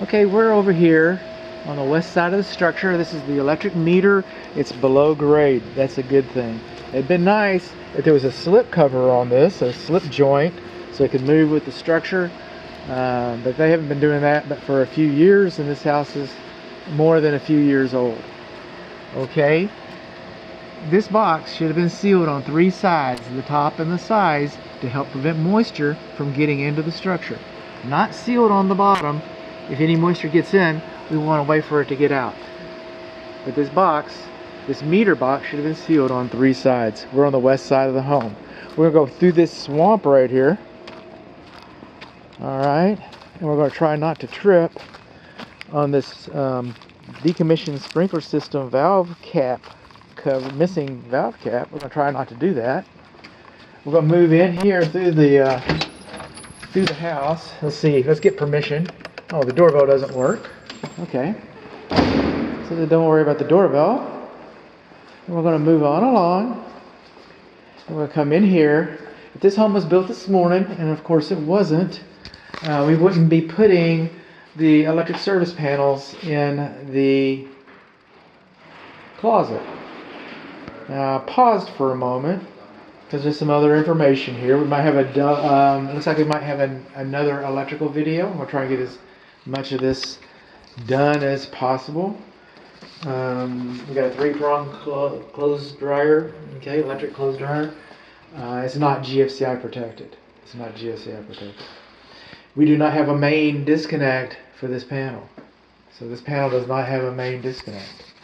Okay, we're over here on the west side of the structure. This is the electric meter. It's below grade. That's a good thing. It'd been nice if there was a slip cover on this, a slip joint, so it could move with the structure. But they haven't been doing that but for a few years, and this house is more than a few years old. Okay, this box should have been sealed on 3 sides, the top and the sides, to help prevent moisture from getting into the structure. Not sealed on the bottom. If any moisture gets in, we want to wait for it to get out. But this box, this meter box, should have been sealed on 3 sides. We're on the west side of the home. We're going to go through this swamp right here. Alright, and we're going to try not to trip on this decommissioned sprinkler system valve cap cover, missing valve cap. We're going to try not to do that. We're going to move in here through the house. Let's see, let's get permission. Oh, the doorbell doesn't work. Okay. So don't worry about the doorbell. And we're going to move on along. And we're going to come in here. If this home was built this morning, and of course it wasn't, we wouldn't be putting the electric service panels in the closet. Now, I paused for a moment because there's some other information here. We might have looks like we might have another electrical video. We'll try and get as much of this done as possible. We got a 3-prong clothes dryer, okay, electric clothes dryer. It's not GFCI protected. It's not GFCI protected. We do not have a main disconnect for this panel. So this panel does not have a main disconnect.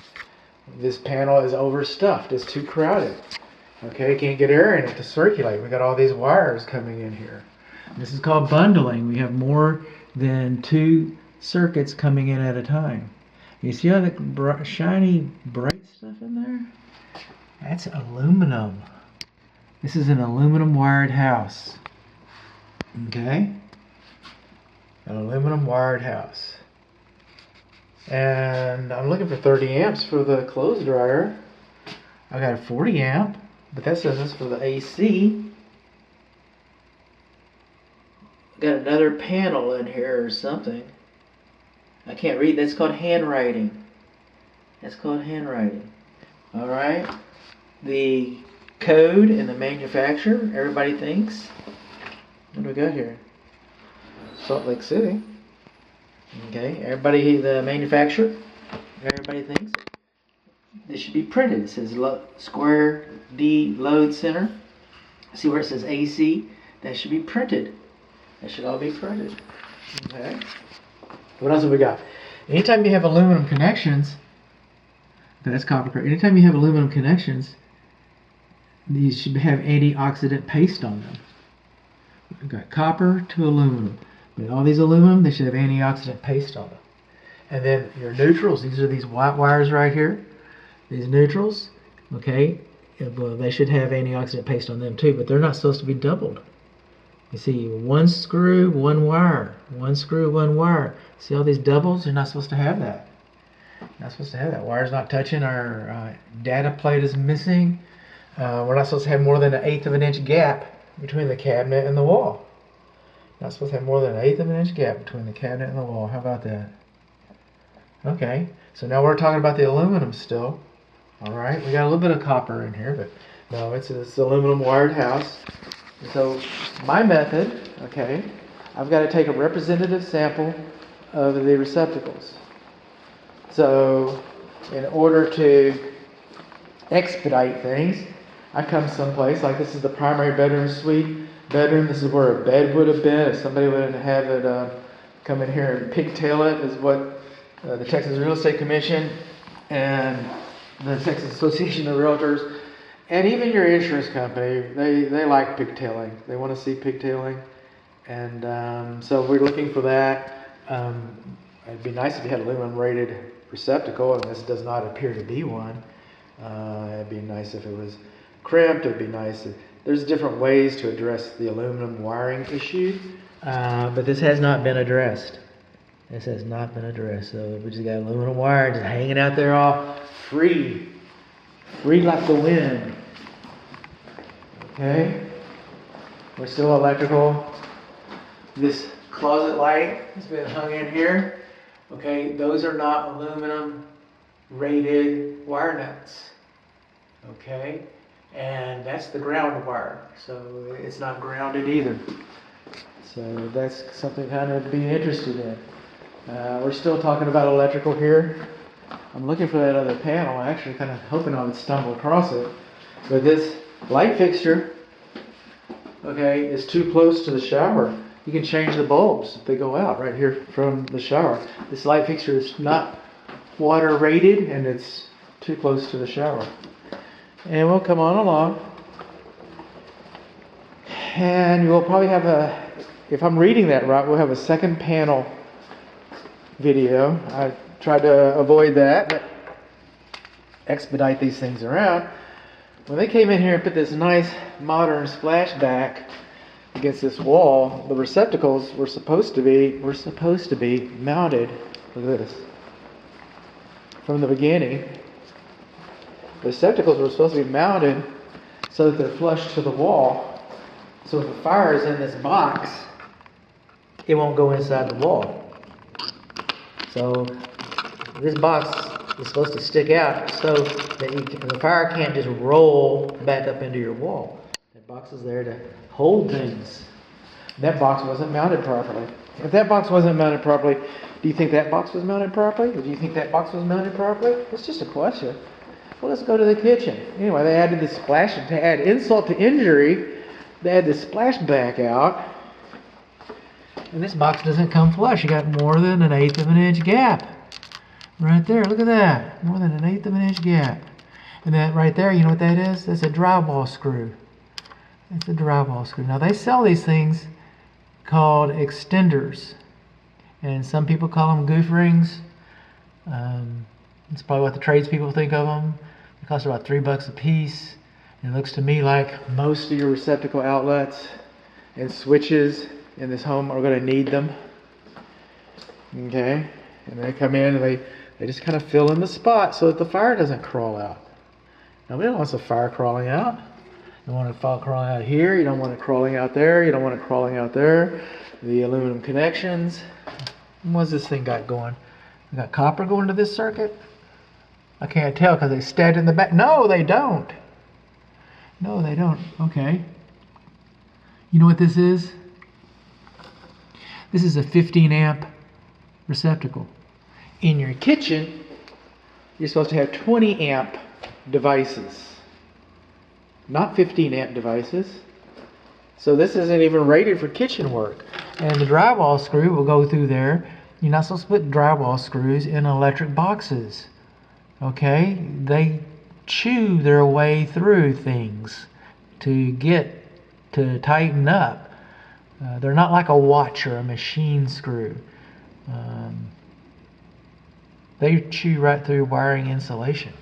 This panel is overstuffed. It's too crowded. Okay, can't get air in it to circulate. We got all these wires coming in here. This is called bundling. We have more than 2 circuits coming in at a time. You see all the shiny, bright stuff in there? That's aluminum. This is an aluminum wired house. Okay? An aluminum wired house. And I'm looking for 30 amps for the clothes dryer. I got a 40 amp, but that says this for the AC. Got another panel in here or something. I can't read. That's called handwriting. That's called handwriting. Alright. The code and the manufacturer, everybody thinks. What do we got here? Salt Lake City. Okay, everybody, the manufacturer, everybody thinks this should be printed. It says square D load center. See where it says AC? That should be printed. That should all be printed. Okay. What else have we got? Anytime you have aluminum connections, that's copper. Anytime you have aluminum connections, these should have antioxidant paste on them. We've got copper to aluminum. But all these aluminum, they should have antioxidant paste on them. And then your neutrals, these are these white wires right here. These neutrals, okay, well, they should have antioxidant paste on them too, but they're not supposed to be doubled. You see, 1 screw, 1 wire. 1 screw, 1 wire. See all these doubles? You're not supposed to have that. Not supposed to have that. Wire's not touching. Our data plate is missing. We're not supposed to have more than 1/8 of an inch gap between the cabinet and the wall. Not supposed to have more than 1/8 of an inch gap between the cabinet and the wall. How about that? Okay, so now we're talking about the aluminum still. Alright, we got a little bit of copper in here, but no, it's aluminum wired house. So my method, okay, I've got to take a representative sample of the receptacles. So in order to expedite things, I come someplace, like this is the primary bedroom suite. This is where a bed would have been if somebody would have it come in here and pigtail it, is what the Texas Real Estate Commission and the Texas Association of Realtors and even your insurance company, they like pigtailing. They want to see pigtailing, and so we're looking for that. It'd be nice if you had aluminum rated receptacle, and this does not appear to be one. It'd be nice if it was crimped. It'd be nice if, there's different ways to address the aluminum wiring issue, but this has not been addressed. This has not been addressed. So we just got aluminum wire just hanging out there all free like the wind. Okay, we're still electrical. This closet light has been hung in here. Okay, those are not aluminum rated wire nuts. Okay, and that's the ground wire, so it's not grounded either. So that's something kind of to be interested in. We're still talking about electrical here. I'm looking for that other panel. I'm actually kind of hoping I would stumble across it. But this light fixture, okay, is too close to the shower. You can change the bulbs if they go out right here from the shower. This light fixture is not water rated and it's too close to the shower. And we'll come on along. And we'll probably have if I'm reading that right, we'll have a second panel video. I tried to avoid that, but expedite these things around. When they came in here and put this nice modern splashback against this wall, the receptacles were supposed to be mounted. Look at this. From the beginning, the receptacles were supposed to be mounted so that they're flush to the wall. So if the fire is in this box, it won't go inside the wall. So this box is supposed to stick out so that the fire can't just roll back up into your wall. That box is there to hold things. That box wasn't mounted properly. If that box wasn't mounted properly, do you think that box was mounted properly? Or do you think that box was mounted properly? It's just a question. Well, let's go to the kitchen. Anyway, they added this splash, to add insult to injury, they had this splashback out. And this box doesn't come flush. You got more than 1/8 of an inch gap. Right there, look at that. More than 1/8 of an inch gap. And that right there, you know what that is? That's a drywall screw. It's a drywall screw. Now they sell these things called extenders. And some people call them goof rings. It's probably what the tradespeople think of them. They cost about $3 a piece. It looks to me like most of your receptacle outlets and switches in this home are going to need them. Okay, and they come in and they just kind of fill in the spot so that the fire doesn't crawl out. Nobody wants the fire crawling out. You want it crawling out here, you don't want it crawling out there, you don't want it crawling out there. The aluminum connections. What's this thing got going? We got copper going to this circuit? I can't tell because they stabbed in the back. No, they don't. No, they don't. Okay. You know what this is? This is a 15 amp receptacle. In your kitchen, you're supposed to have 20 amp devices, not 15 amp devices. So this isn't even rated for kitchen work. And the drywall screw will go through there. You're not supposed to put drywall screws in electric boxes. Okay? They chew their way through things to tighten up. They're not like a watch or a machine screw. They chew right through wiring insulation.